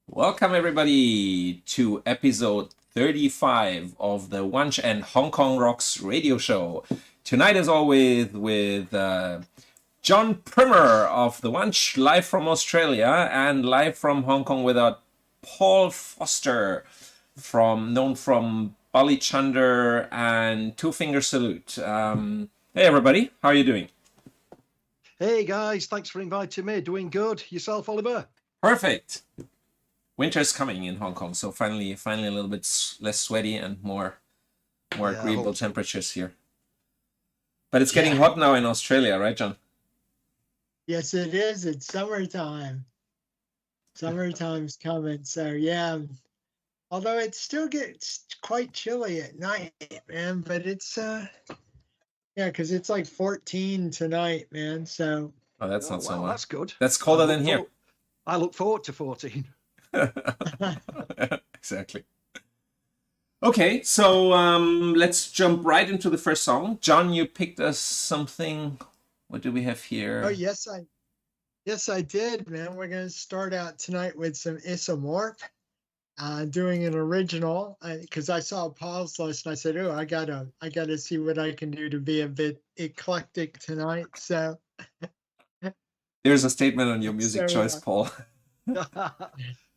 Welcome everybody to episode 35 of the Wanch and Hong Kong Rocks radio show. Tonight, as always, with John Primer of the Wanch, live from Australia, and live from Hong Kong with Paul Foster, known from Bali Chunder and Two Finger Salute. Hey everybody, how are you doing? Hey guys, thanks for inviting me. Doing good. Yourself, Oliver? Perfect. Winter's coming in Hong Kong, so finally a little bit less sweaty and more agreeable temperatures here. But it's getting hot now in Australia, right, John? Yes, it is. It's summertime. Summertime's coming. So yeah, although it still gets quite chilly at night, man. But it's because it's like 14 tonight, man. So that's not so much. That's good. That's colder than here. I look forward to 14. Exactly. Okay, so let's jump right into the first song. John, you picked us something. What do we have here? Oh yes, I did, man. We're gonna start out tonight with some Isomorph, doing an original because I saw Paul's list and I said, "Oh, I gotta see what I can do to be a bit eclectic tonight." So there's a statement on your music choice, Paul.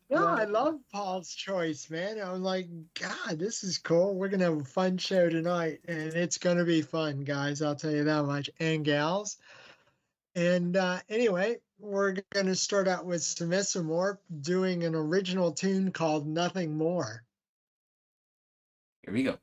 No, I love Paul's choice, man. I'm like, God, this is cool. We're going to have a fun show tonight, and it's going to be fun, guys. I'll tell you that much, and gals. And anyway, we're going to start out with some Isomorph doing an original tune called Nothing More. Here we go.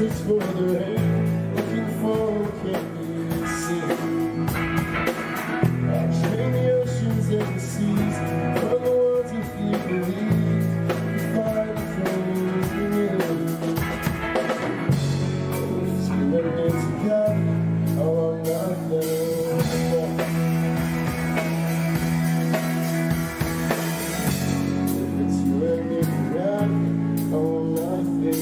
It's for the rain, looking for what can you see? Watching the oceans and the seas, for the words if you believe, you find things in you. If you let it together, oh, I'm not there. If it's you and me together, oh, I'm not there.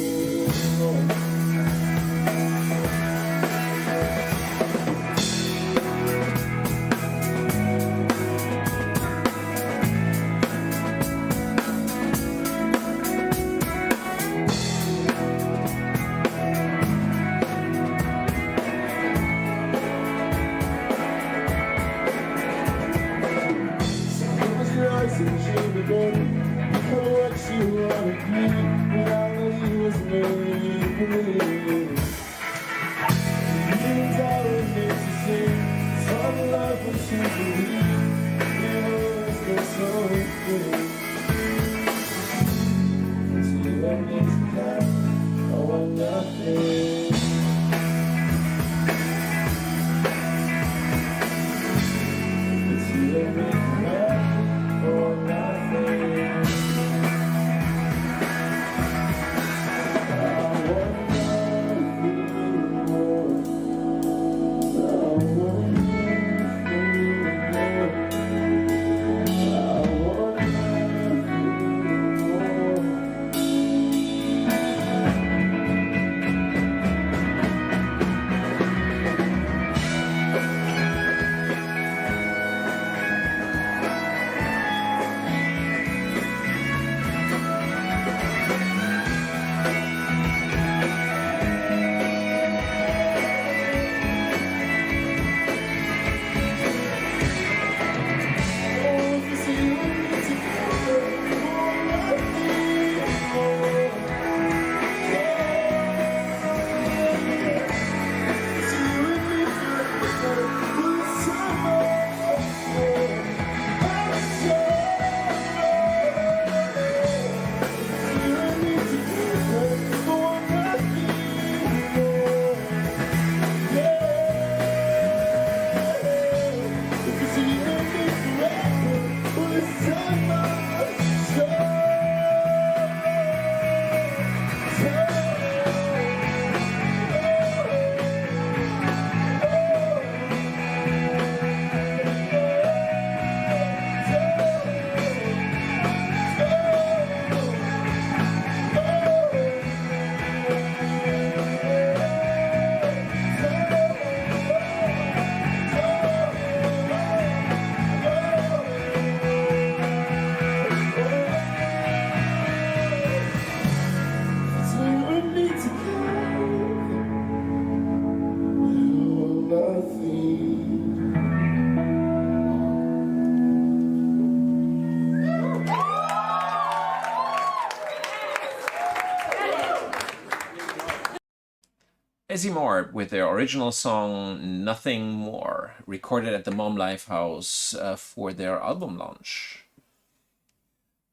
Desi Moore with their original song Nothing More, recorded at the Mom Lifehouse for their album launch.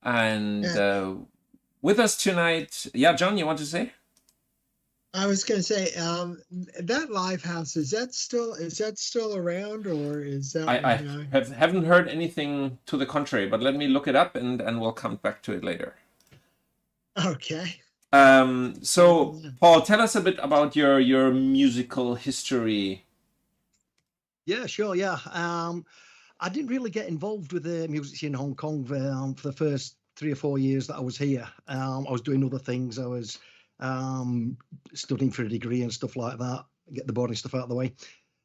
And with us tonight, yeah, John, you want to say? I was going to say, that live house, is that still around, or is that? I haven't heard anything to the contrary, but let me look it up and we'll come back to it later. Okay. So Paul, tell us a bit about your musical history. Yeah, sure. Yeah. I didn't really get involved with the music in Hong Kong for the first 3 or 4 years that I was here. I was doing other things. I was studying for a degree and stuff like that, get the boring stuff out of the way.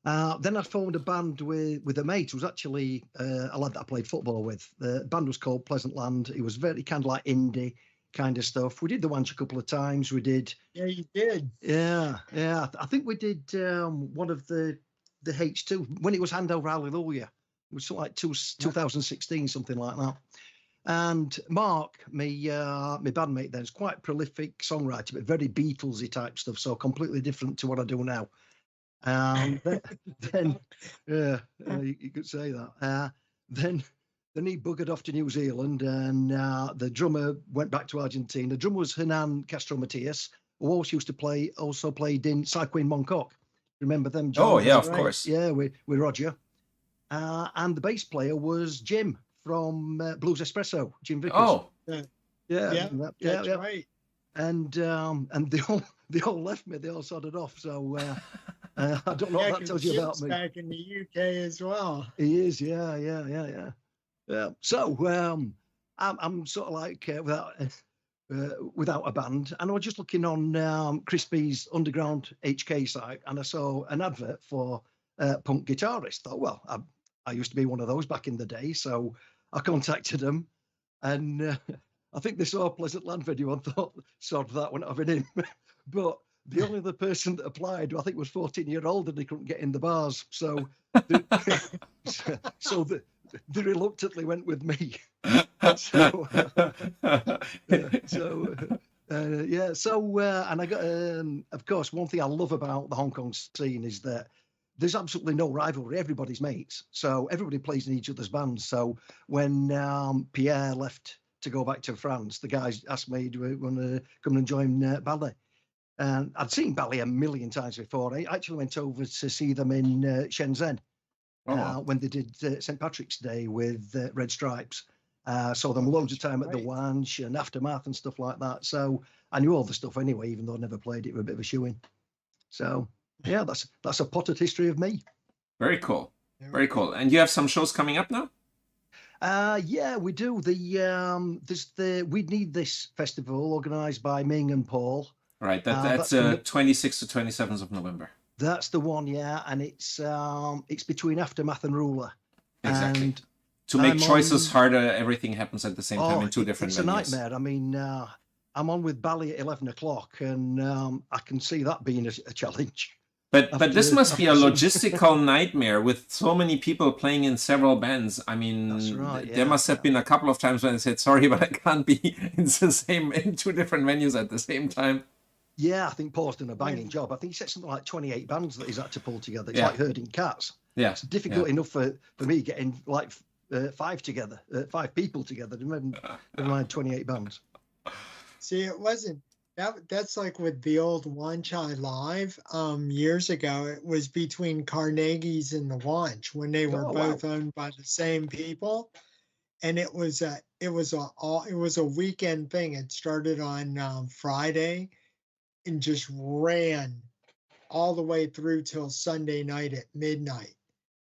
Then I formed a band with a mate who was actually a lad that I played football with. The band was called Pleasant Land. It was very kind of like indie kind of stuff. We did the Wanch a couple of times. We did. Yeah, you did. Yeah. I think we did one of the H2 when it was Hand Over Hallelujah. It was something like 2016, something like that. And Mark, my bandmate then, is quite a prolific songwriter, but very Beatlesy type stuff, so completely different to what I do now. Then you could say that. Then he buggered off to New Zealand, and the drummer went back to Argentina. The drummer was Hernan Castro Matias, who also played in Cycling Moncock. Remember them, John? Oh, yeah, of course. Yeah, with Roger. And the bass player was Jim from Blues Espresso, Jim Vickers. Oh, yeah, that's right. And they all left me. They all sodded off. So I don't know what that tells you about me. Back in the UK as well. He is, yeah. So I'm sort of like without a band, and I was just looking on Crispy's underground HK site, and I saw an advert for punk guitarist. Thought, well, I used to be one of those back in the day, so I contacted them, and I think they saw a Pleasant Land video and thought, sod that, we're not having him. But the only other person that applied, I think, was 14-year-old, and they couldn't get in the bars, so they reluctantly went with me. And I got, of course, one thing I love about the Hong Kong scene is that there's absolutely no rivalry. Everybody's mates. So everybody plays in each other's bands. So when Pierre left to go back to France, the guys asked me, do you want to come and join ballet? And I'd seen ballet a million times before. I actually went over to see them in Shenzhen when they did St. Patrick's Day with Red Stripes. Saw them loads of time at the Wanch and Aftermath and stuff like that. So I knew all the stuff anyway, even though I never played it with a bit of a shoe in. So yeah, that's a potted history of me. Very cool. Very cool. And you have some shows coming up now? Yeah, we do. There's the We Need This festival organised by Ming and Paul. Right, that's 26th to 27th of November. That's the one, yeah, and it's between Aftermath and Ruler. Exactly. And to make choices harder, everything happens at the same time in two different venues. It's a nightmare. I mean, I'm on with Bally at 11 o'clock, and I can see that being a challenge. But this must be a logistical nightmare with so many people playing in several bands. I mean, that's right, there must have been a couple of times when I said, sorry, but I can't be in two different venues at the same time. Yeah, I think Paul's done a banging job. I think he said something like 28 bands that he's had to pull together. It's like herding cats. Yeah, it's difficult enough for me getting like 5 people together. Never mind 28 bands. See, it wasn't that's like with the old Wanch Live years ago. It was between Carnegie's and the Wanch when they were both owned by the same people, and it was a weekend thing. It started on Friday and just ran all the way through till Sunday night at midnight.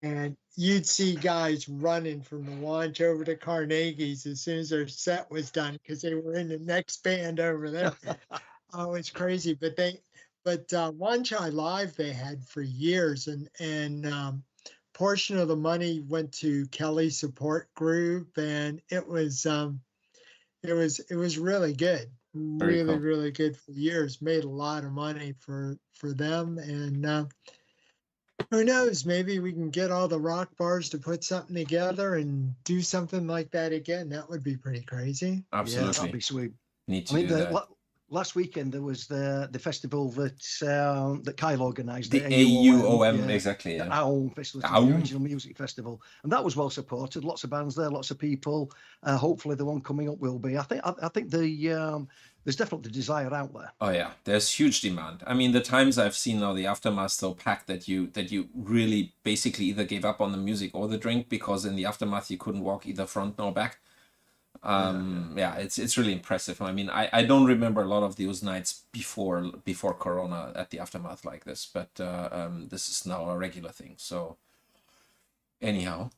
And you'd see guys running from the Wanch over to Carnegie's as soon as their set was done because they were in the next band over there. Oh, it's crazy. But Wanch Live they had for years, and portion of the money went to Kelly's support group, and it was really good. Really good for years. Made a lot of money for them, and who knows, maybe we can get all the rock bars to put something together and do something like that again. That would be pretty crazy. Absolutely. Yeah, that'd be sweet. Need to do that. last weekend there was the festival that Kyle organised, The AUOM, AUOM, exactly. the Yeah. AUOM festival, the AUOM. Original Music Festival, and that was well supported. Lots of bands there, lots of people. Hopefully, the one coming up will be. I think there's definitely desire out there. Oh yeah, there's huge demand. I mean, the times I've seen now the aftermath so packed that you really basically either gave up on the music or the drink, because in the aftermath you couldn't walk either front nor back. Yeah, it's really impressive. I mean, I don't remember a lot of those nights before Corona at the aftermath like this, but this is now a regular thing. So anyhow,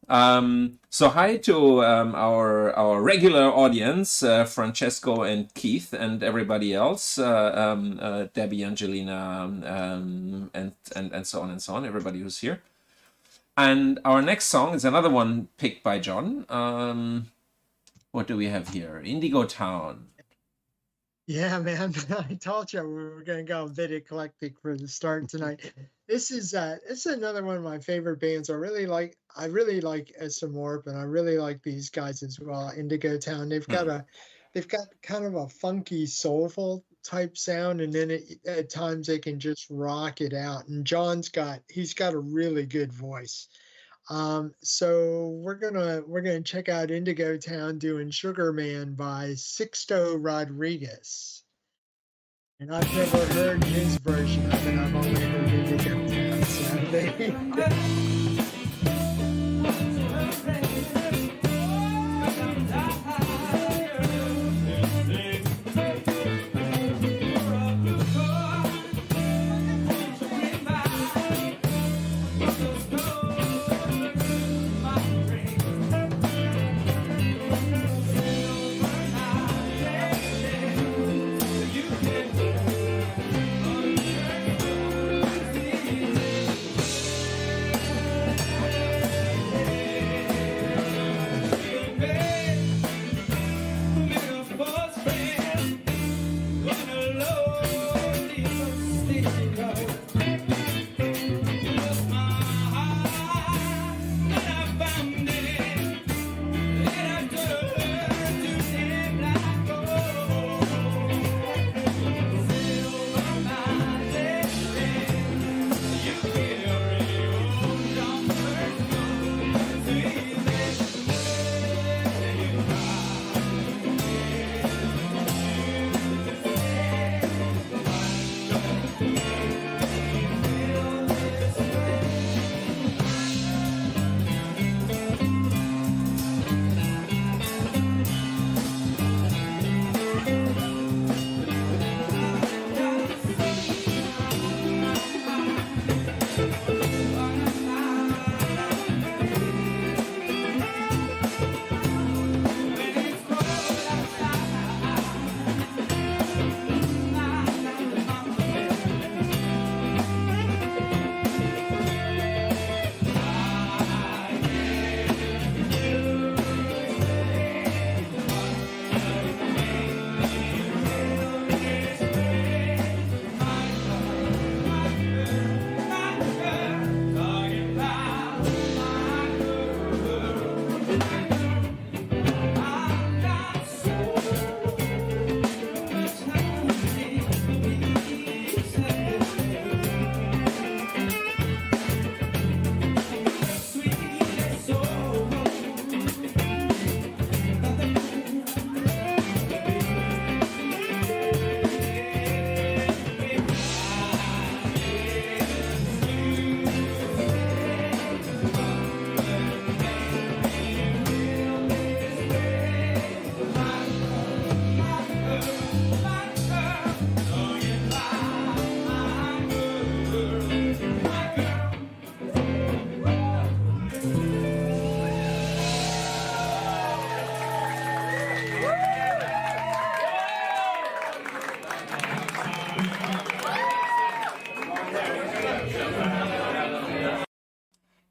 so hi to our regular audience, Francesco and Keith and everybody else, Debbie, Angelina, and so on and so on, everybody who's here. And our next song is another one picked by John. What do we have here? Indigo Town. Yeah, man. I told you we were going to go a bit eclectic for the start tonight. This is another one of my favorite bands. I really like Esomorph, and I really like these guys as well. Indigo Town. They've got kind of a funky, soulful type sound, and then at times they can just rock it out. And he's got a really good voice. So we're gonna check out Indigo Town doing Sugar Man by Sixto Rodriguez. And I've never heard his version of it. I've only heard Indigo Town. So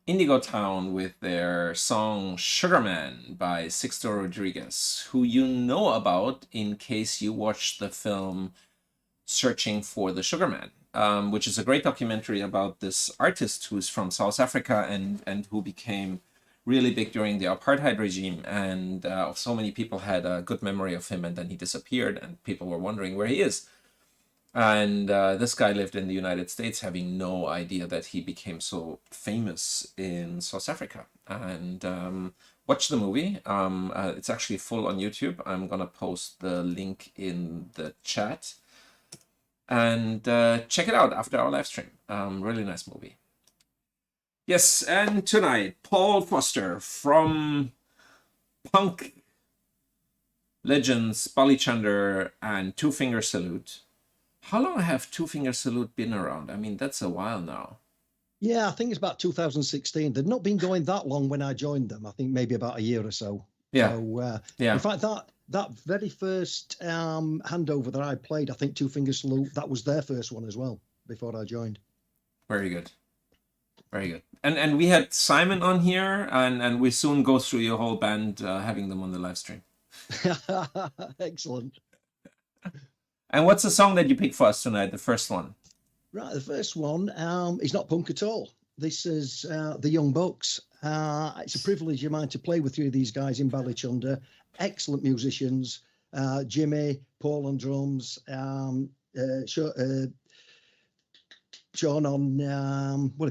Indigo Town with their song Sugar Man by Sixto Rodriguez, who you know about in case you watched the film Searching for the Sugar Man, which is a great documentary about this artist who's from South Africa and who became really big during the apartheid regime, and so many people had a good memory of him, and then he disappeared, and people were wondering where he is. And this guy lived in the United States, having no idea that he became so famous in South Africa. And watch the movie. It's actually full on YouTube. I'm gonna post the link in the chat. And check it out after our live stream. Really nice movie. Yes, and tonight, Paul Foster from Punk Legends, Bali Chander, and Two Finger Salute. How long have Two Finger Salute been around? I mean, that's a while now. Yeah, I think it's about 2016. They'd not been going that long when I joined them. I think maybe about a year or so. Yeah. So, Yeah. In fact, that very first handover that I played, I think Two Finger Salute, that was their first one as well before I joined. Very good. Very good. And we had Simon on here, and we soon go through your whole band, having them on the live stream. Excellent. And what's the song that you picked for us tonight, the first one? Right, the first one is not punk at all. This is the Young Bucks. It's a privilege of mine to play with three of these guys in Ballychunder. Excellent musicians. Jimmy, Paul on drums, Sean on well,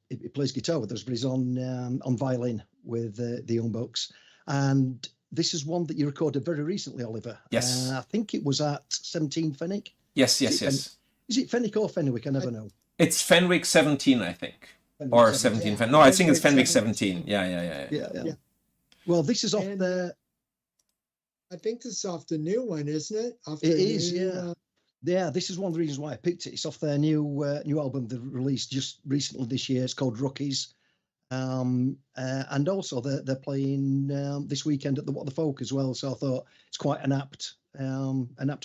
he plays guitar with us, but he's on violin with the Young Bucks. And this is one that you recorded very recently, Oliver. Yes. I think it was at 17 Fenwick. Yes. Is it Fenwick or Fenwick? I never know. It's Fenwick 17, I think. Fenwick Or 17. 17. No, I think it's Fenwick 17. Yeah. Yeah. Well, this is off And, the. I think this is off the new one, isn't it? Off It the is, new, yeah. Yeah, this is one of the reasons why I picked it. It's off their new album they released just recently this year. It's called Rookies. And also they're playing this weekend at the What the Folk as well. So I thought it's quite an apt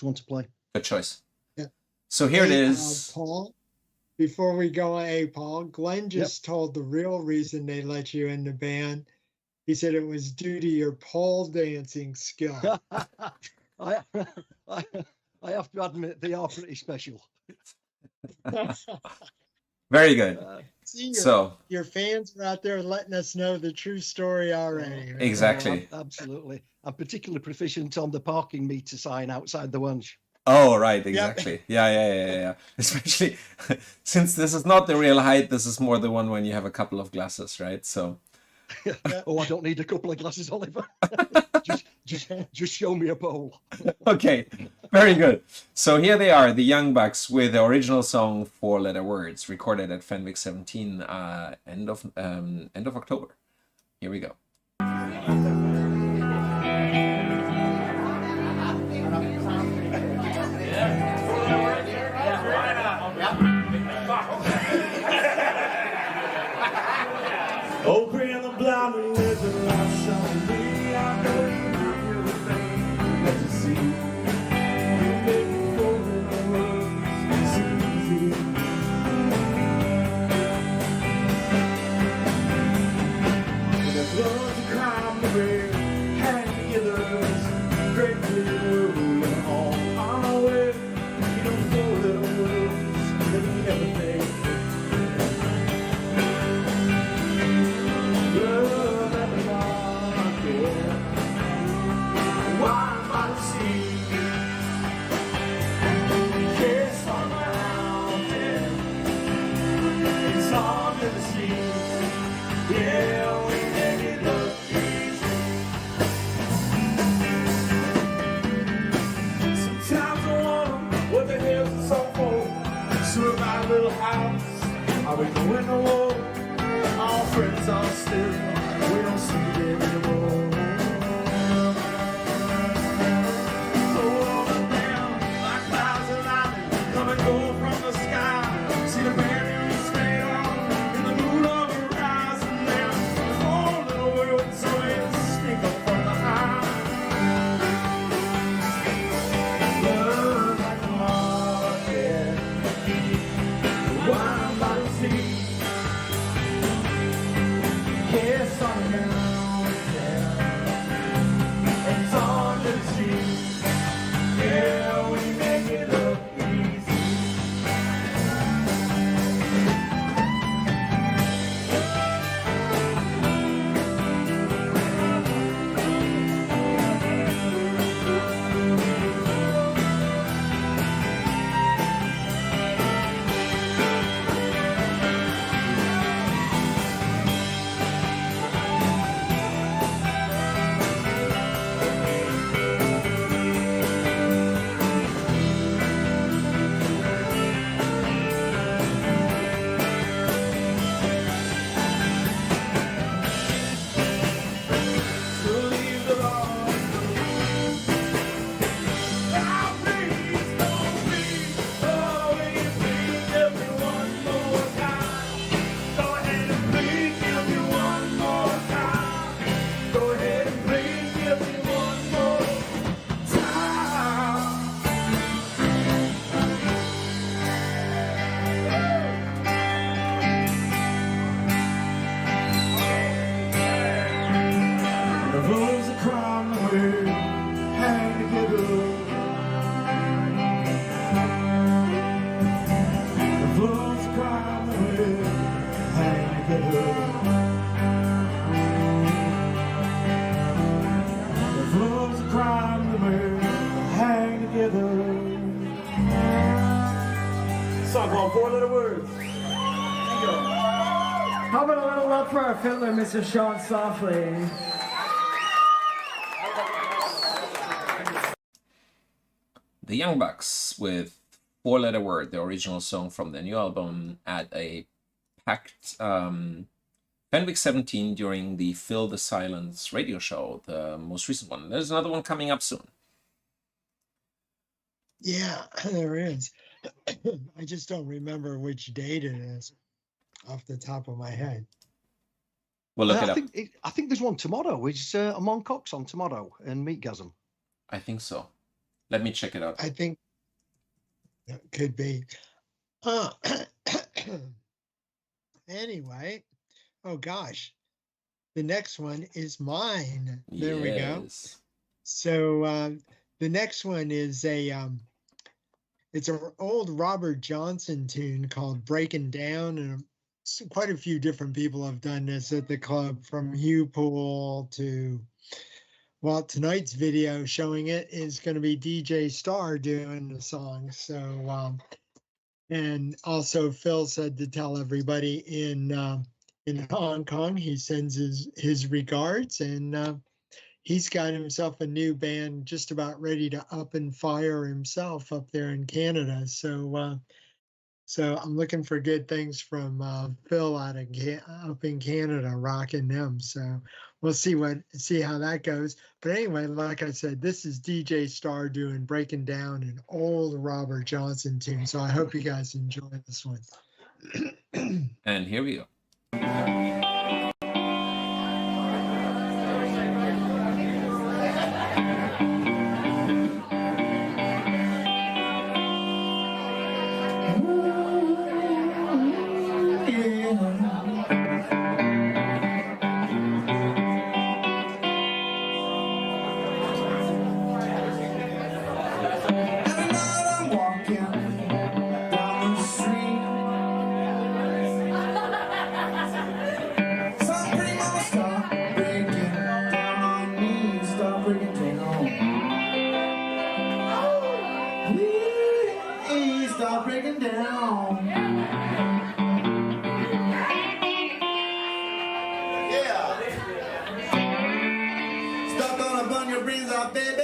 one to play. Good choice. Yeah. So here it Hey, is. Paul, before we go on, Paul, Glenn just told the real reason they let you in the band. He said it was due to your pole dancing skill. I have to admit they are pretty special. Very good. See, So your fans are out there letting us know the true story already. right? exactly. Absolutely. I'm particularly proficient on the parking meter sign outside the Wanch. Oh, right, exactly. Yeah. Especially since this is not the real height, this is more the one when you have a couple of glasses, right? So Oh, I don't need a couple of glasses, Oliver. just show me a pole. okay, very good. So here they are, the Young Bucks, with the original song Four Letter Words, recorded at Fenwick 17, end of October. Here we go. Oh, green and blind with the lights on me. I know you have everything that you see. You make me fall in love. It's easy. When the blood you climb the way, hang together, great blue on our way. You don't know the words that we never think. Love at the market, wine by the sea, kiss on the mountain, it's on to the sea. Yeah, we make it look easy. Sometimes I wonder what the hell's this all for. So in my little house, are we going to war? All friends are still, we don't see them anymore. Oh, up and down, like clouds of lightning, come and go from the sky. See the band you stay on, in the mood of the horizon now. The whole little world, so it's sneak up from the high. Love like the market, wine by the sea. wolves are crying away, hang together. The wolves are crying away, hang together. The wolves are crying away, hang together. Song called Four Letter Words. How about a little love for our fiddler, Mr. Sean Softly? The Young Bucks with Four Letter Word, the original song from their new album, at a packed Fenwick 17 during the Fill the Silence radio show, the most recent one. There's another one coming up soon. Yeah, there is. I just don't remember which date it is off the top of my head. We'll look it up. I think there's one tomorrow. It's Amon Cox on tomorrow and Meatgasm. I think so. Let me check it out. I think that could be. Anyway, oh gosh, the next one is mine. There we go. Yes. So the next one is it's an old Robert Johnson tune called "Breaking Down," and quite a few different people have done this at the club, from Hugh Poole to, well, tonight's video showing it is going to be DJ Starr doing the song. So, and also Phil said to tell everybody in Hong Kong, he sends his regards, and he's got himself a new band just about ready to up and fire himself up there in Canada. So, so I'm looking for good things from Phil out of up in Canada, rocking them. So we'll see how that goes. But anyway, like I said, this is DJ Starr doing "Breaking Down," an old Robert Johnson tune. So I hope you guys enjoy this one. And here we go. Stop breaking down. Yeah. Stop gonna burn your brains out, baby.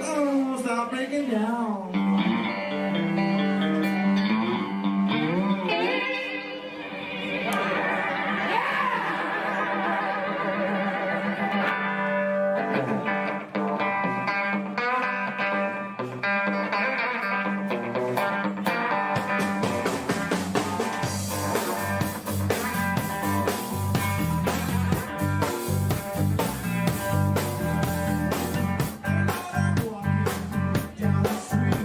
Oh, stop breaking down. Down the street.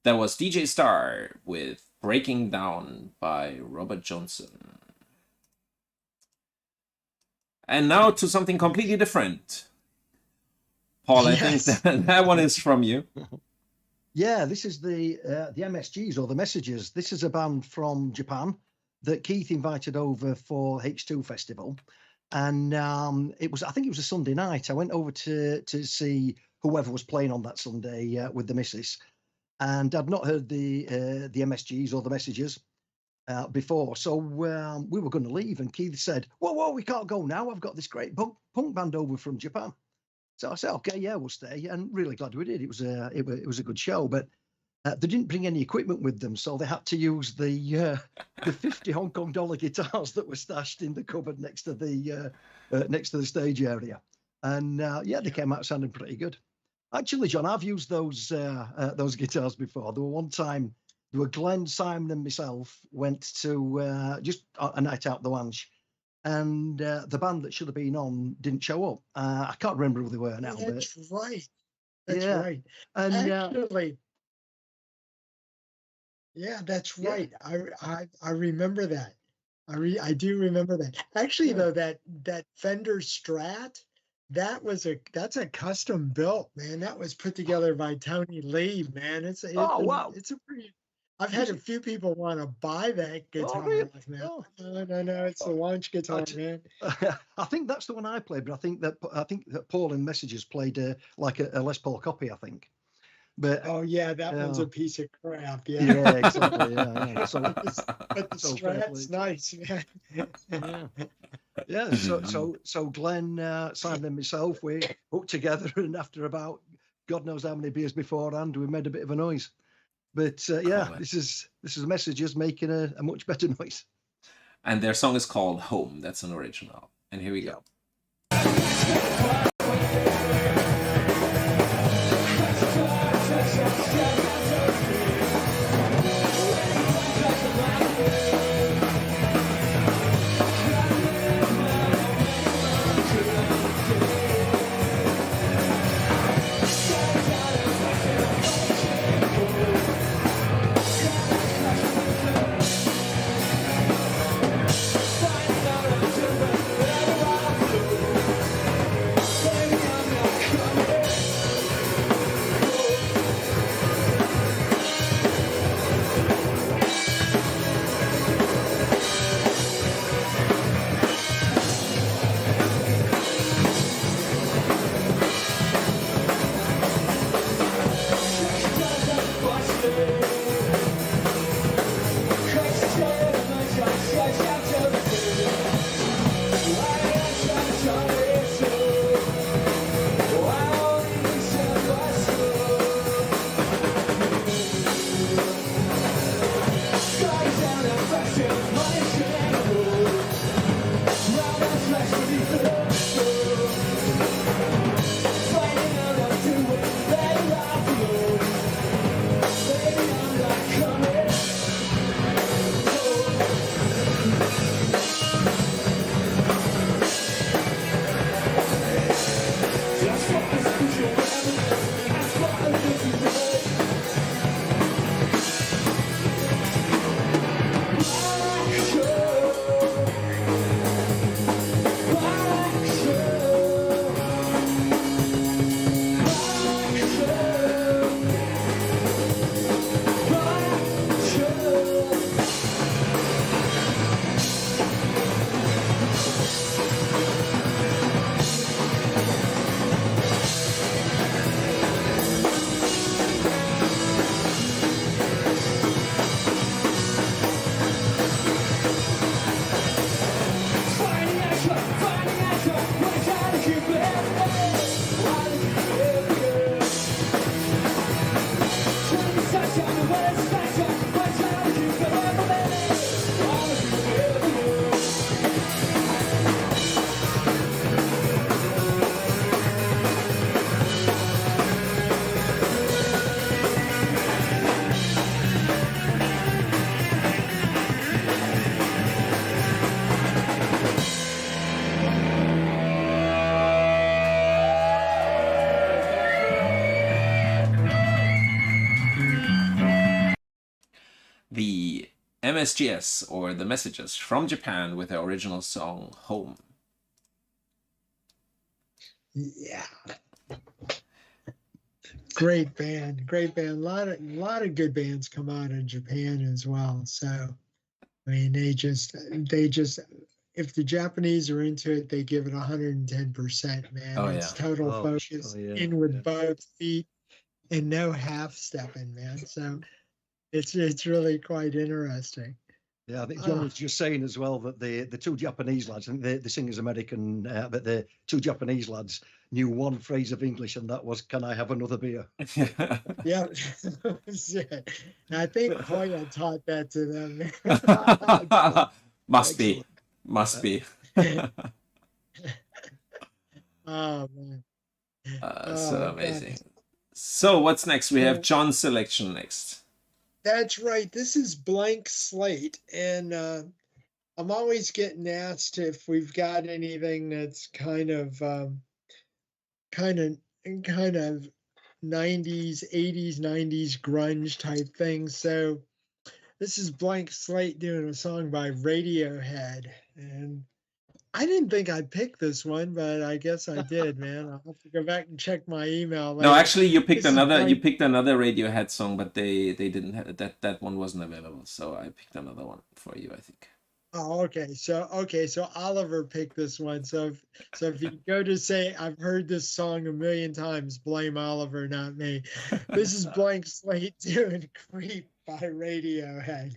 That was DJ Star with Breaking Down by Robert Johnson. And now to something completely different. Paul, I think that one is from you. Yeah, this is the MSGs, or the Messages. This is a band from Japan that Keith invited over for H2 Festival. And I think it was a Sunday night. I went over to see whoever was playing on that Sunday with the missus. And I'd not heard the MSGs or the Messages before. So we were going to leave, and Keith said, whoa, we can't go now. I've got this great punk band over from Japan. So I said, okay, yeah, we'll stay. And really glad we did. It was a good show, but they didn't bring any equipment with them. So they had to use the 50 Hong Kong dollar guitars that were stashed in the cupboard next to the stage area. And they came out sounding pretty good. Actually, John, I've used those guitars before. There were one time, Glenn, Simon, and myself went to just a night out at the Wanch, and the band that should have been on didn't show up. I can't remember who they were now. That's but, right. That's yeah. right. And actually, that's right. I remember that. I do remember that. Actually, though, that Fender Strat. That's a custom built, man. That was put together by Tony Lee, man. Wow. It's a pretty. I've had a few people want to buy that guitar. Really? No, it's the Wanch guitar, man. I think that's the one I played, but I think that Paul in Messages played like a Les Paul copy, I think. But oh yeah, that one's a piece of crap. Yeah, yeah, exactly. Yeah. So, but the Strat's nice, man. Yeah. So Glenn, Simon, and myself, we hooked together, and after about God knows how many beers beforehand, we made a bit of a noise. But this is Messages making a much better noise. And their song is called Home. That's an original. And here we go. MSGS, or The Messages, from Japan with their original song Home. Yeah. Great band, great band. A lot of good bands come out of Japan as well. So, I mean, they just, if the Japanese are into it, they give it 110%, man. Oh, It's yeah. total Oh, focus, oh, yeah, in with yeah. both feet, and no half stepping, man. So it's really quite interesting. Yeah, I think John Ah. was just saying as well that the two Japanese lads, I think the singer's American, but the two Japanese lads knew one phrase of English, and that was, "Can I have another beer?" Yeah. I think Hoyle taught that to them. Must be. Excellent. Must be. Oh, man. So Oh, amazing. God. So what's next? We have Yeah. John's selection next. That's right. This is Blank Slate. And I'm always getting asked if we've got anything that's kind of 90s, 80s, 90s grunge type thing. So this is Blank Slate doing a song by Radiohead. And I didn't think I'd pick this one, but I guess I did, man. I'll have to go back and check my email later. No, actually, you picked This is another. You Blank- picked another Radiohead song, but they didn't have that one wasn't available. So I picked another one for you, I think. Oh, okay. So Oliver picked this one. So if you go to say I've heard this song a million times, blame Oliver, not me. This is Blank Slate doing Creep by Radiohead.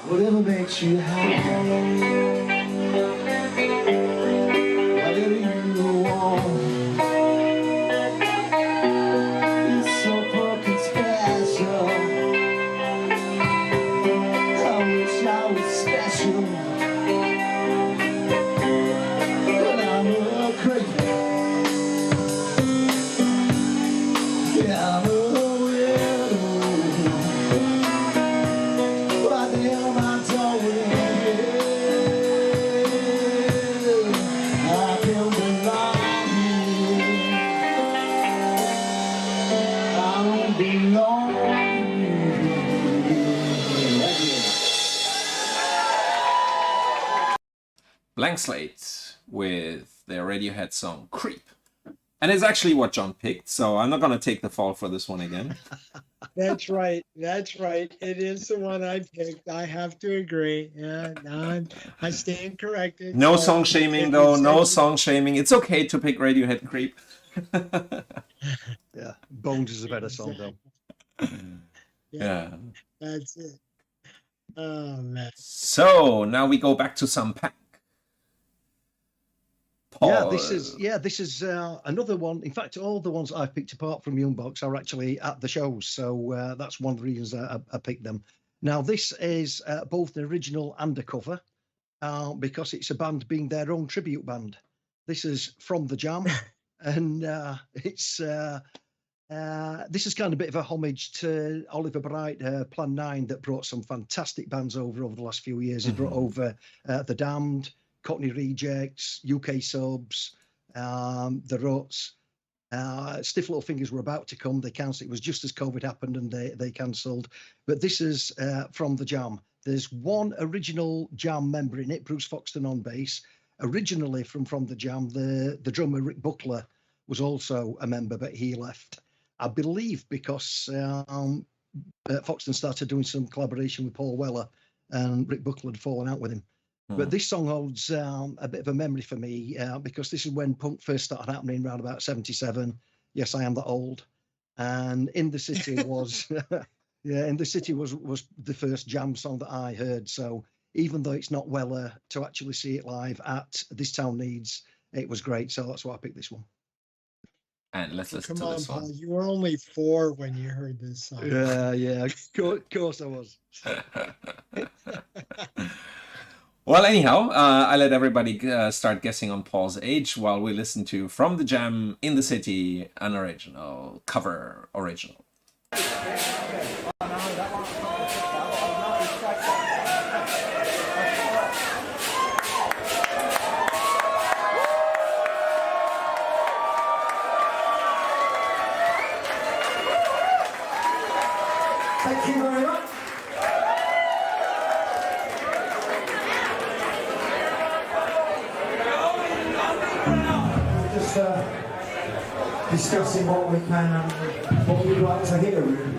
Whatever makes you happy, whatever you want, it's so fucking special. Yeah, oh, yeah, oh. What the hell am I doing here? I can't belong here. I don't belong here. Blank Slate with their Radiohead song Creep. And it's actually what John picked, so I'm not going to take the fall for this one again. That's right. That's right. It is the one I picked. I have to agree. Yeah, no, I stand corrected. No So, song shaming, if though. you No said- song shaming. It's okay to pick Radiohead Creep. Yeah, Bones is a better song though. Yeah. That's it. Oh man. So now we go back to some pack. Yeah, Paul. this is another one. In fact, all the ones I've picked apart from Youngbox are actually at the shows, so that's one of the reasons I picked them. Now, this is both the original and a cover, because it's a band being their own tribute band. This is From the Jam, and it's this is kind of a bit of a homage to Oliver Bright, Plan 9, that brought some fantastic bands over the last few years. He brought over The Damned, Cockney Rejects, UK Subs, The Ruts. Stiff Little Fingers were about to come. They cancelled. It was just as COVID happened and they cancelled. But this is From the Jam. There's one original Jam member in it, Bruce Foxton on bass. Originally from the Jam, the drummer Rick Buckler was also a member, but he left. I believe because Foxton started doing some collaboration with Paul Weller and Rick Buckler had fallen out with him. But this song holds a bit of a memory for me because this is when punk first started happening around about 77. Yes, I am that old. And In the City was, In the City was the first Jam song that I heard. So even though it's not Weller, to actually see it live at This Town Needs, it was great. So that's why I picked this one. And let's listen Come to on, this Paul. one. You were only 4 when you heard this song. Yeah, of course I was. Well, anyhow, I let everybody start guessing on Paul's age while we listen to From the Jam, In the City, an original, cover original. Thank you very much. Just discussing what we can and what we'd like to hear, really.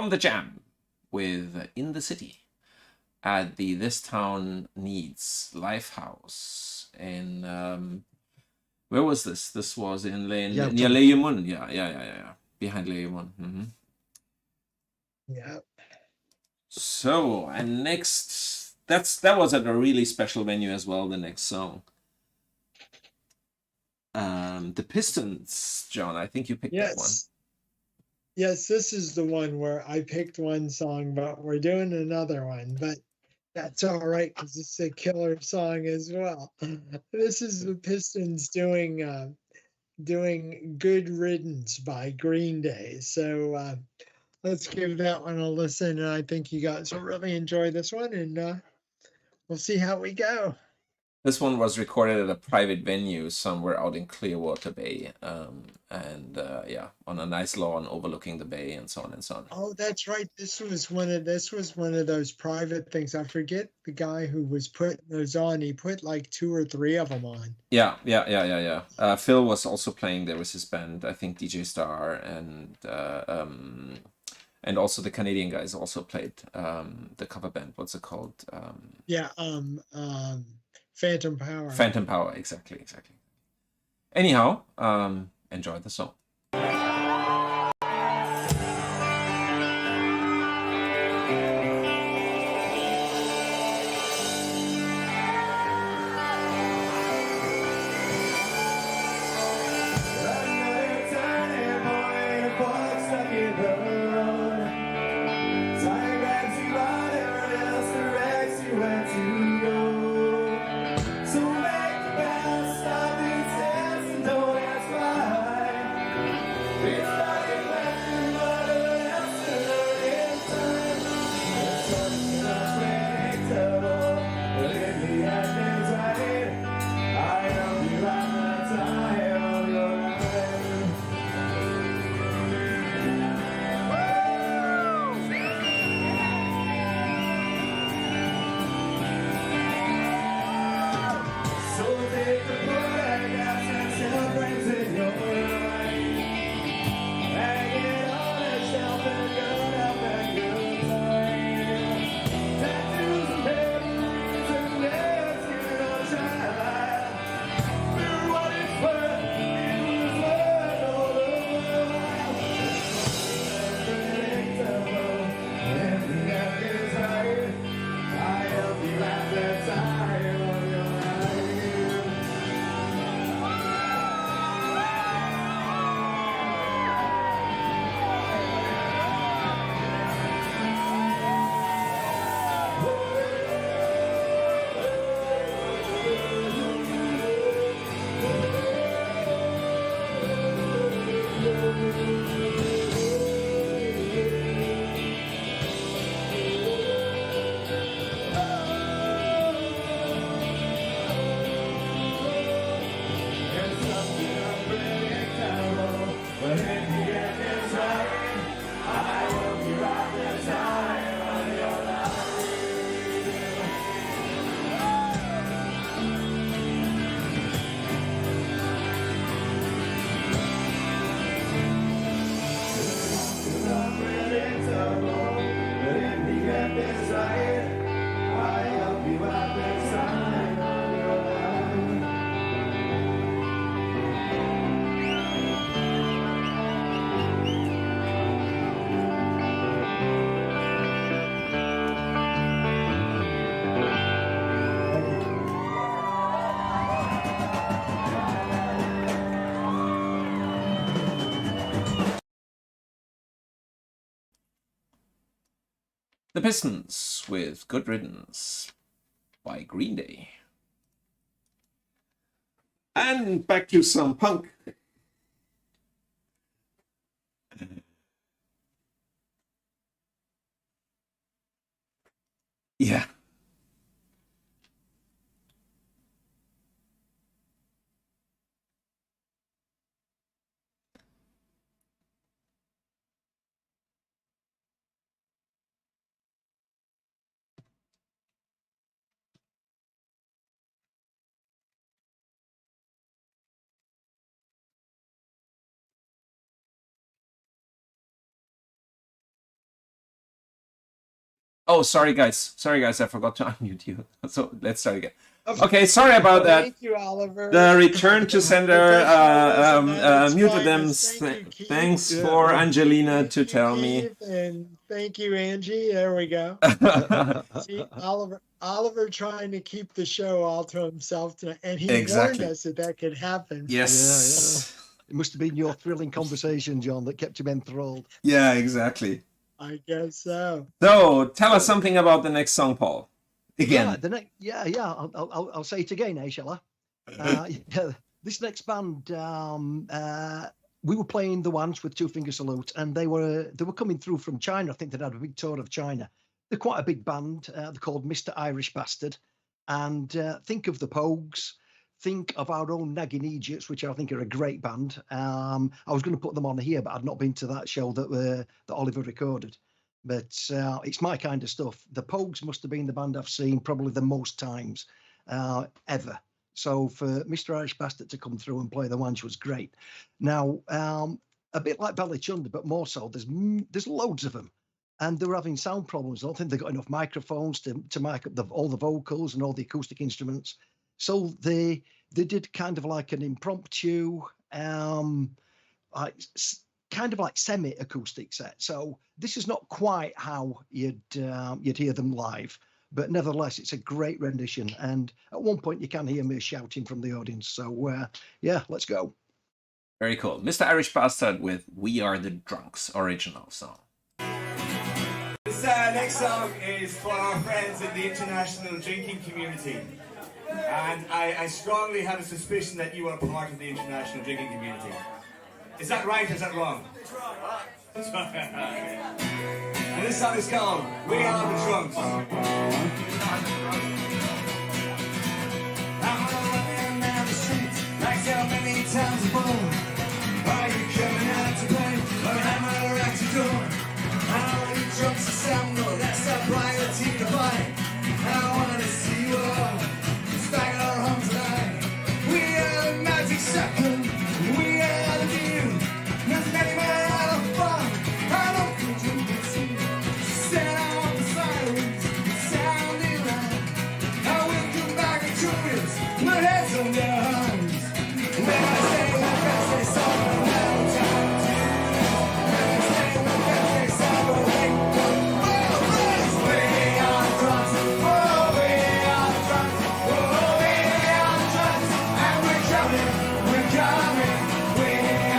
from the Jam with In the City at the This Town Needs Lifehouse in where was this? This was in Yeah, near Le Yemun. Yeah. Behind Le Yemun. Yeah. So, and next, that was at a really special venue as well. The next song, the Pistons. John, I think you picked that one. Yes, this is the one where I picked one song, but we're doing another one. But that's all right because it's a killer song as well. This is the Pistons doing "Good Riddance" by Green Day. So let's give that one a listen. And I think you guys will really enjoy this one, and we'll see how we go. This one was recorded at a private venue somewhere out in Clearwater Bay, and on a nice lawn overlooking the bay, and so on and so on. Oh, that's right. This was one of those private things. I forget the guy who was putting those on. He put like 2 or 3 of them on. Yeah. Phil was also playing there with his band. I think DJ Star and also the Canadian guys also played the cover band. What's it called? Phantom Power. Phantom Power, exactly. Anyhow, enjoy the song. The Pistons with Good Riddance by Green Day. And back to some punk. Yeah. Oh, sorry guys, I forgot to unmute you. So let's start again. Okay, sorry about that. Thank you, Oliver. The return to sender Professionalism at its muted them. finest. Thank you, Keith. Thanks Yeah. for Angelina Thank to you, tell me. Keith, and thank you, Angie. There we go. See, Oliver trying to keep the show all to himself tonight, and he Exactly. warned us that could happen. Yes. It must have been your thrilling conversation, John, that kept him enthralled. Yeah, exactly. I guess so. So tell us something about the next song, Paul. Again. I'll say it again, shall I? This next band, we were playing the Wanch with Two Finger Salute, and they were coming through from China. I think they'd had a big tour of China. They're quite a big band. They're called Mr. Irish Bastard. And think of the Pogues. Think of our own Nagging Idiots, which I think are a great band. I was going to put them on here, but I'd not been to that show that Oliver recorded. But it's my kind of stuff. The Pogues must have been the band I've seen probably the most times ever. So for Mr. Irish Bastard to come through and play the Wanch was great. Now, a bit like Ballychunder, but more so, there's loads of them. And they were having sound problems. I don't think they got enough microphones to mic up all the vocals and all the acoustic instruments. So they did kind of like an impromptu, kind of like semi-acoustic set. So this is not quite how you'd hear them live, but nevertheless, it's a great rendition. And at one point, you can hear me shouting from the audience. So yeah, let's go. Very cool. Mr. Irish Bastard with We Are the Drunks, original song. This next song is for our friends in the international drinking community. And I strongly have a suspicion that you are part of the international drinking community. Is that right or is that wrong? It's wrong. And this song is called We Are the Drunks. I'm running down the streets like so many times before. Are you coming out to play or am I right to do? How many drunks assemble? That's our priority to fight. I want to see you all stagger home tonight. We are the magic circle. We are the view. Nothing anywhere out of fun. I don't think you can see. Set out the silence, sounding loud. I will come back and choose my head's on their arms. When I say my best, they saw me now time to. When I say my best, they saw me wake up. Oh, we are drunk. Oh, we are drunk. Oh, we are drunk. And we're coming. We're coming. We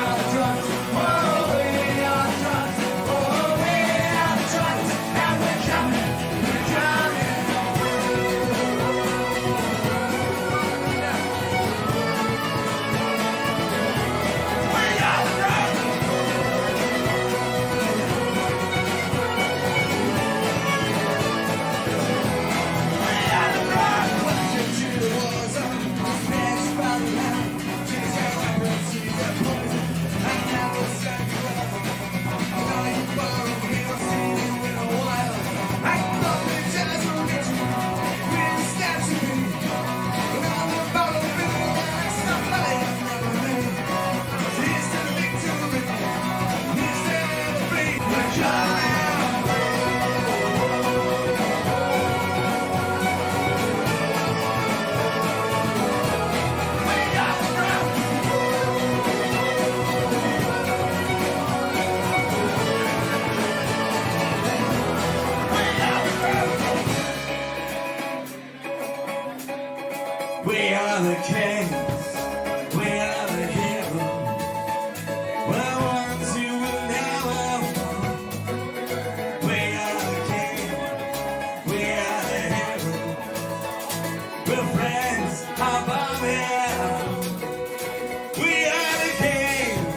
are drunk. Oh, we are drunk. Oh, we are drunk. And we're coming. We're coming. We are drunk. We are the kings, we are the heroes. We're ones who will never fall. We are the kings, we are the heroes. We're friends of our men. We are the kings,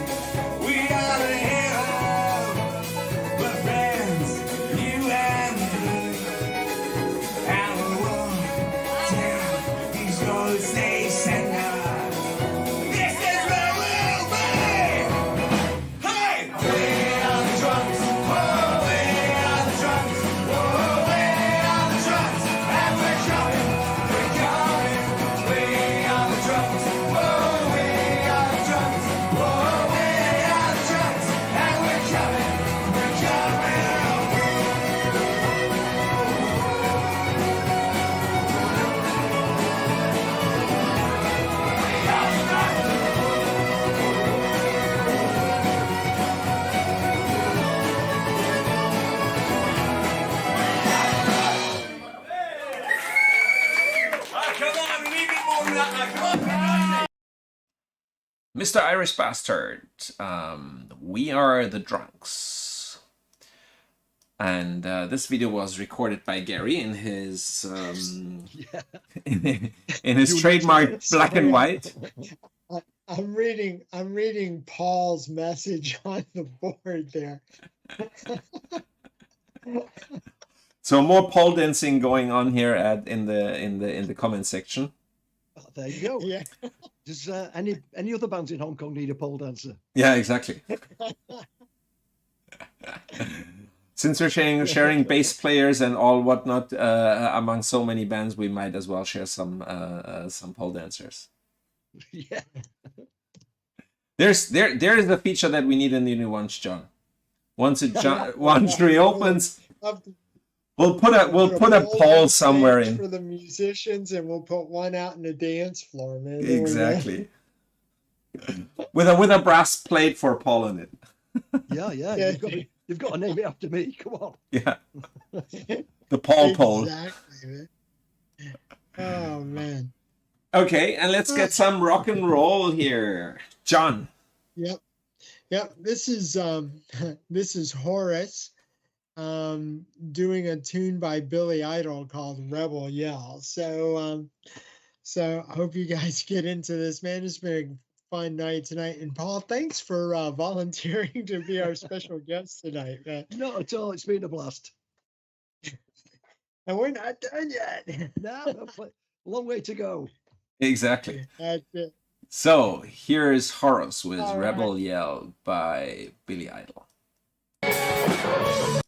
we are the heroes. We're friends, you and me. And we walk down these roads they send us. This is where we'll be. Hey! We are the drunks. Oh, we are the drunks. Oh, we are the drunks. And we're coming. We're coming. We are the drunks. Oh, we are the drunks. Oh, we are the drunks. And we're coming. We're coming. Mr. Irish Bastard, we are the drunks. And this video was recorded by Gary in his in his trademark black and white. I'm reading Paul's message on the board there. So more pole dancing going on here in the comment section. Oh, there you go. Yeah. Does any other bands in Hong Kong need a pole dancer? Yeah, exactly. Since we're sharing bass players and all whatnot among so many bands, we might as well share some pole dancers. Yeah. There is a feature that we need in the new Wanch, John. Once Wanch reopens, we'll put a poll somewhere in for the musicians, and we'll put one out in the dance floor. Man. There we go. exactly with a brass plate for Paul in it. Yeah. You've got to name it after me. Come on. Yeah, the Paul pole. Exactly, man. Oh man. Okay, and let's get some rock and roll here, John. Yep. This is Horace doing a tune by Billy Idol called Rebel Yell. So I hope you guys get into this, man. It's been a fun night tonight. And Paul, thanks for volunteering to be our special guest tonight, man. Not at all. It's been a blast. And we're not done yet. No, long way to go. Exactly. That's it. So here's Horace with All Rebel Yell by Billy Idol. Thank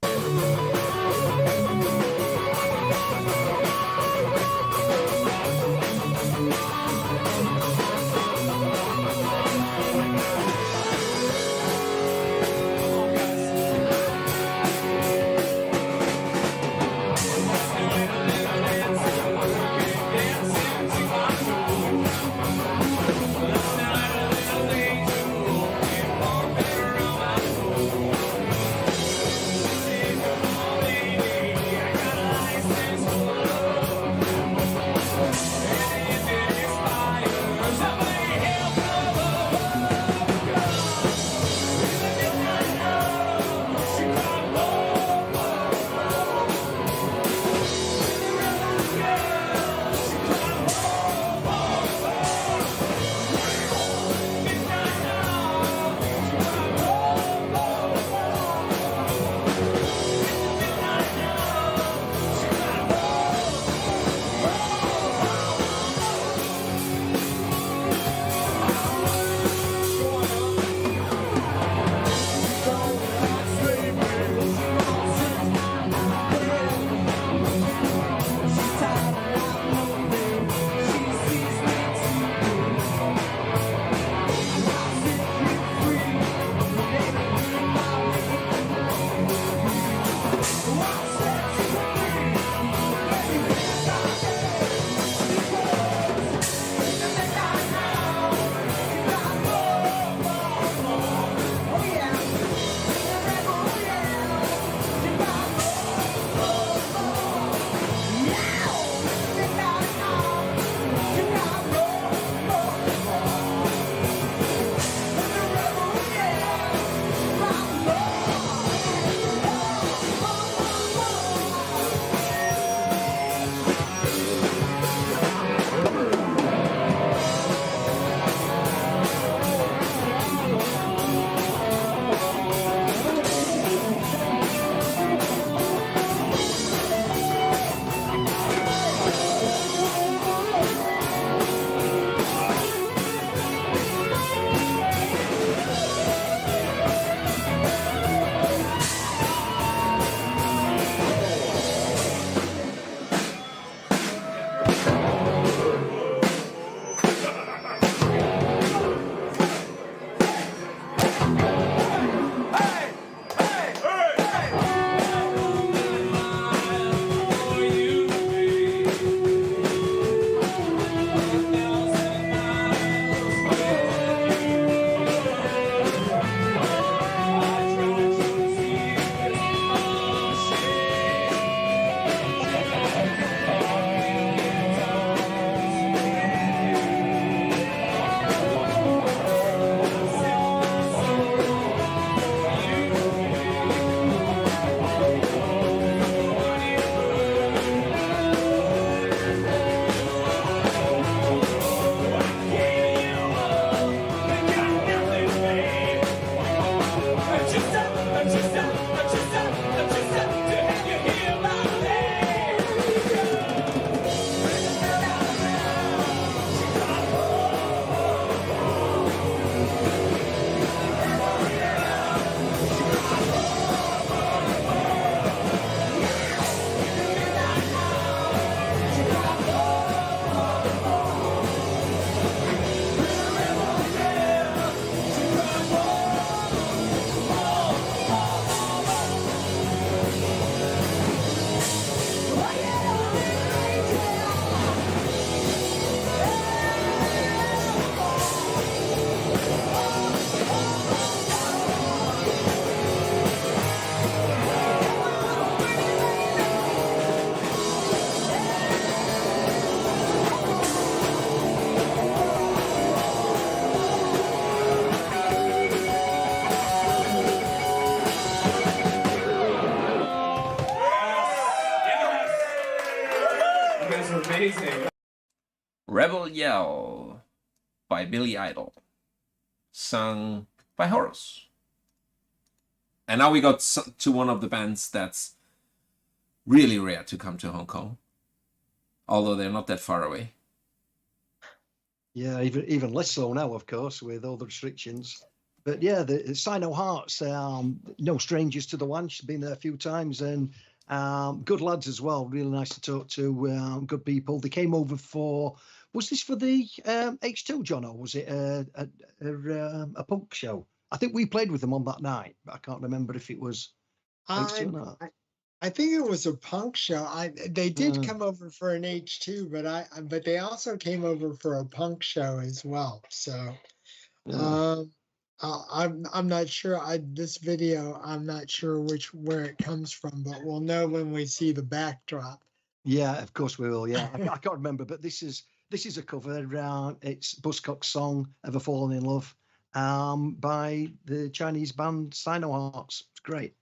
Rebel Yell by Billy Idol, sung by Horus. And now we got to one of the bands that's really rare to come to Hong Kong, although they're not that far away. Yeah, even less so now, of course, with all the restrictions. But yeah, the Sino Hearts, no strangers to the Wanch, been there a few times, and good lads as well. Really nice to talk to, good people. They came over for, was this for the H2, John, or was it a punk show? I think we played with them on that night, but I can't remember if it was H2 or not. I think it was a punk show. They did come over for an H2, but they also came over for a punk show as well. So I'm not sure. This video, I'm not sure where it comes from, but we'll know when we see the backdrop. Yeah, of course we will. Yeah, I can't remember, but this is a cover. It's Buzzcock's song "Ever Fallen in Love" by the Chinese band Sino Hearts. It's great.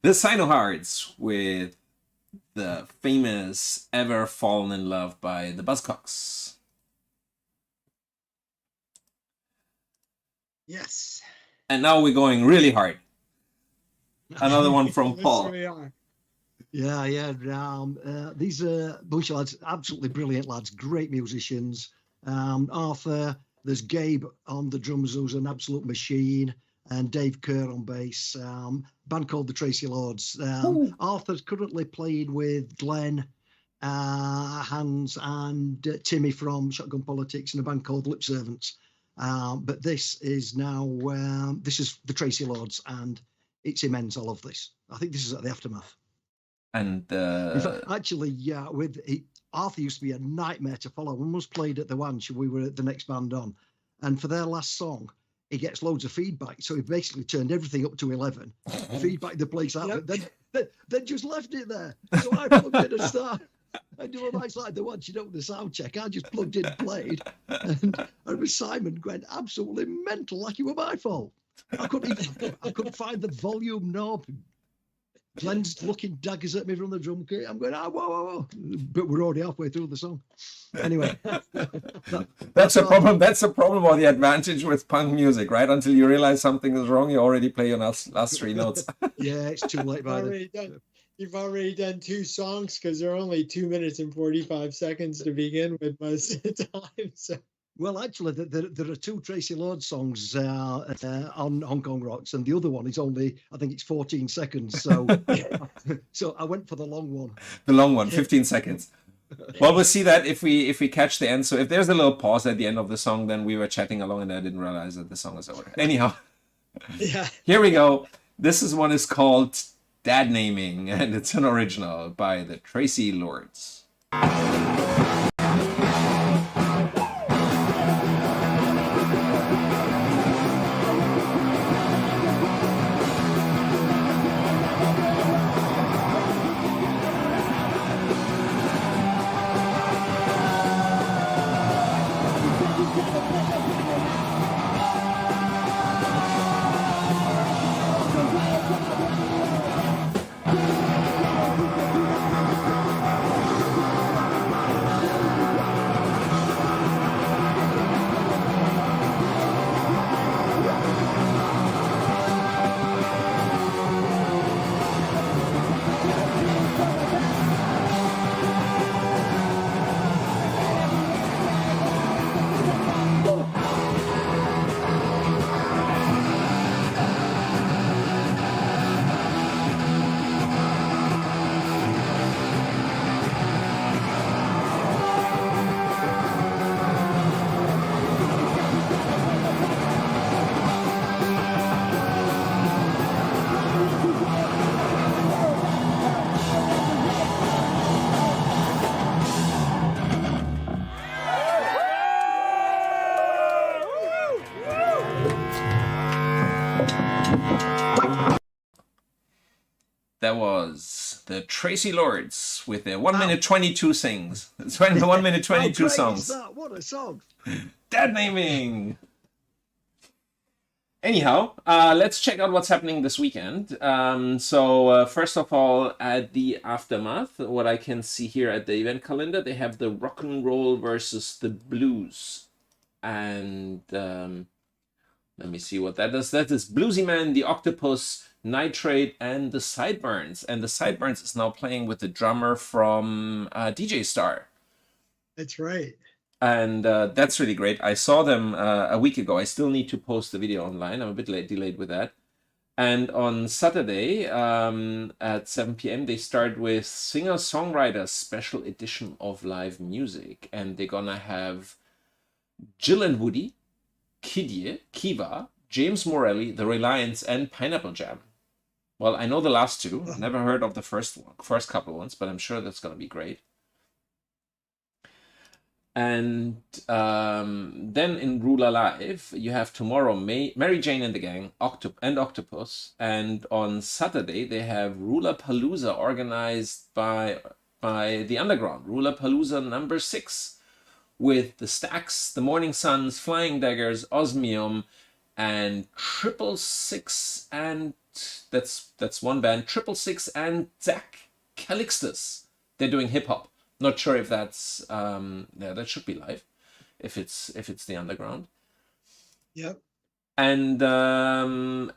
The Sino Hearts with the famous Ever Fallen in Love by the Buzzcocks. Yes. And now we're going really hard. Another one from Paul. We are. Yeah. These are a bunch of lads, absolutely brilliant lads, great musicians. Arthur, there's Gabe on the drums, who's an absolute machine, and Dave Kerr on bass. Band called the Tracy Lords. Arthur's currently playing with Glenn, Hans, and Timmy from Shotgun Politics in a band called Lip Servants. But this is now this is the Tracy Lords, and it's immense. I love this. I think this is at the Aftermath. And in fact, actually, Arthur used to be a nightmare to follow. When was played at the Wanch, we were at the next band on, and for their last song, he gets loads of feedback. So he basically turned everything up to 11, feedback the place out, but then just left it there. So I plugged in a start. And it's like the ones you know, the sound check. I just plugged in, played, and it was Simon went absolutely mental, like it were my fault. I couldn't find the volume knob. Glenn's looking daggers at me from the drum kit. I'm going, whoa, whoa, whoa. But we're already halfway through the song. Anyway. That's a problem. That's a problem or the advantage with punk music, right? Until you realize something is wrong, you already play your last three notes. Yeah, it's too late by then. You've already done 2 songs because they're only 2 minutes and 45 seconds to begin with most of the time. So. Well, actually, there are 2 Tracy Lord songs on Hong Kong Rocks, and the other one is only, I think it's 14 seconds. So, so I went for the long one. The long one, 15 seconds. Well, we'll see that if we catch the end. So if there's a little pause at the end of the song, then we were chatting along and I didn't realize that the song is over. Anyhow, Yeah. Here we go. This one is called Dad Naming, and it's an original by the Tracy Lords. That was the Tracy Lords with their 1 minute 22 sings. It's 1 minute 22 songs. What a song! Dad Naming. Anyhow, let's check out what's happening this weekend. So first of all, at the Aftermath, what I can see here at the event calendar, they have the Rock and Roll versus the Blues. And let me see what that is. That is Bluesy Man, the Octopus, Nitrate, and the Sideburns. And the Sideburns is now playing with the drummer from DJ Star. That's right. And that's really great. I saw them a week ago. I still need to post the video online. I'm a bit delayed with that. And on Saturday at 7 p.m., they start with Singer-Songwriters Special Edition of Live Music. And they're going to have Jill and Woody, Kidye, Kiva, James Morelli, The Reliance, and Pineapple Jam. Well, I know the last two. Never heard of the first couple ones, but I'm sure that's going to be great. And then in Rula Live, you have tomorrow Mary Jane and the Gang, Octopus. And on Saturday, they have Rula Palooza organized by the Underground. Rula Palooza number 6 with the Stacks, the Morning Suns, Flying Daggers, Osmium, and 666, and that's one band, 666 and Zach Calixtus. They're doing hip hop. Not sure if that's that should be live, if it's the Underground. Yep. And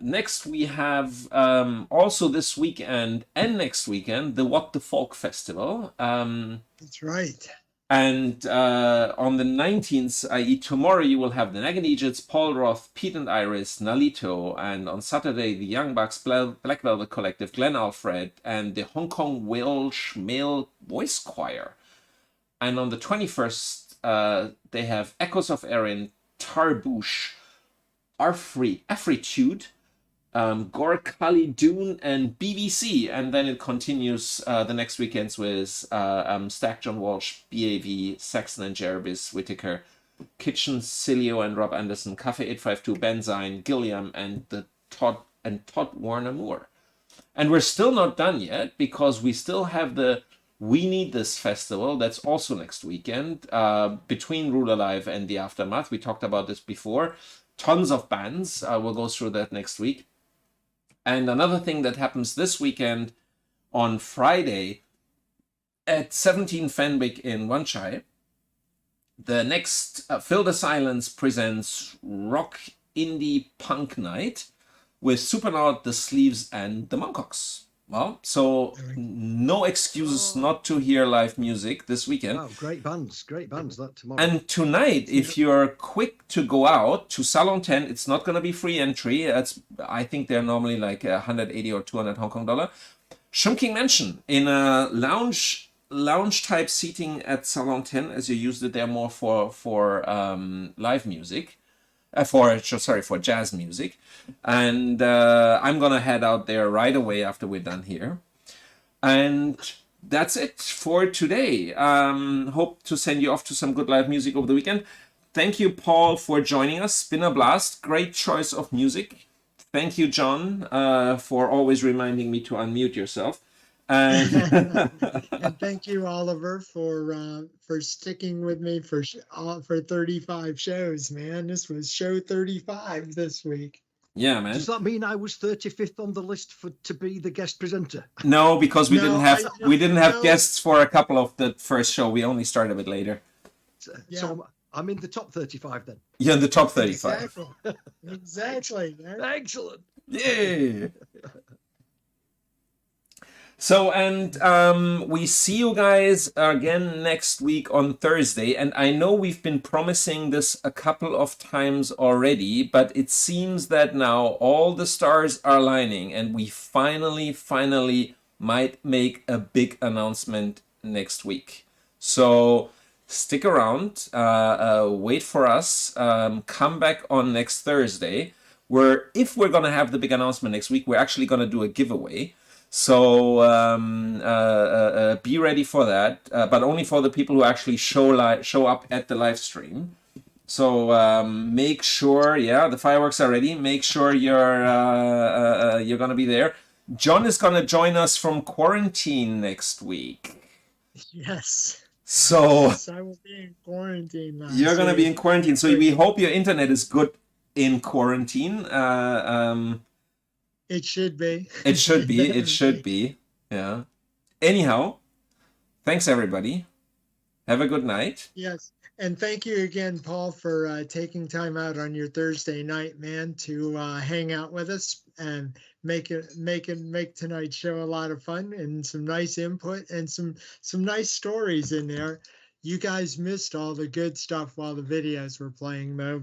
next we have also this weekend and next weekend the What the Folk Festival. That's right. And on the 19th, i.e. tomorrow, you will have the Naggin Egypts, Paul Roth, Pete and Iris, Nalito, and on Saturday, the Young Bucks, Black Velvet Collective, Glenn Alfred, and the Hong Kong Welsh Male Voice Choir. And on the 21st, they have Echoes of Erin, Tarboosh, Afritude, Gor Kali Dune, and BBC. And then it continues the next weekends with Stack, John Walsh, BAV, Saxon and Jervis, Whitaker, Kitchen, Cilio and Rob Anderson, Cafe 852, Benzine, Gilliam, and Todd Warner Moore. And we're still not done yet, because we still have the We Need This Festival. That's also next weekend, between Rule Alive and the Aftermath. We talked about this before. Tons of bands. We'll go through that next week. And another thing that happens this weekend on Friday at 17 Fenwick in Wanchai, the next Fill the Silence presents Rock Indie Punk Night with Supernaut, The Sleeves, and the Monkox. Well, so no excuses not to hear live music this weekend. Wow, great bands that tomorrow. And tonight, if you're quick to go out to Salon 10, it's not going to be free entry. I think they're normally like 180 or 200 Hong Kong dollar. Shum King Mansion in a lounge type seating at Salon 10, as you used it there more for live music. For jazz music. And I'm gonna head out there right away after we're done here. And that's it for today. Hope to send you off to some good live music over the weekend. Thank you, Paul, for joining us. Been a blast. Great choice of music. Thank you, John, for always reminding me to unmute yourself. And And thank you, Oliver, for sticking with me for 35 shows, man. This was show 35 this week. yeah, man. Does that mean I was 35th on the list to be the guest presenter? No, because we No, didn't have no. guests for a couple of the first show. We only started a bit later. Yeah. So I'm in the top 35 then. You're in the top 35. Exactly, man. Excellent. Yay! So, and we see you guys again next week on Thursday. And I know we've been promising this a couple of times already, but it seems that now all the stars are aligning and we finally might make a big announcement next week. So stick around, wait for us, come back on next Thursday, where if we're going to have the big announcement next week, we're actually going to do a giveaway. So be ready for that, but only for the people who actually show up at the live stream. So make sure, the fireworks are ready. Make sure you're gonna be there. John is gonna join us from quarantine next week. Yes. So Yes, I will be in quarantine now. you're gonna be in quarantine. So we hope your internet is good in quarantine. It should be. It should be. It should be. Yeah. Anyhow, thanks everybody. Have a good night. Yes. And thank you again, Paul, for taking time out on your Thursday night, man, to hang out with us and make tonight's show a lot of fun and some nice input and some nice stories in there. You guys missed all the good stuff while the videos were playing, though,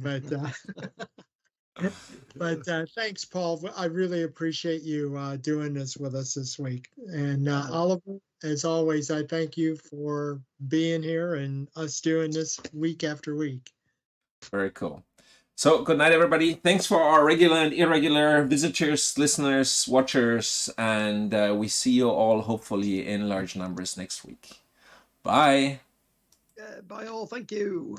but thanks, Paul. I really appreciate you doing this with us this week. And Oliver, as always, I thank you for being here and us doing this week after week. Very cool. So good night, everybody. Thanks for our regular and irregular visitors, listeners, watchers, and we see you all hopefully in large numbers next week. Bye. Bye all. Thank you.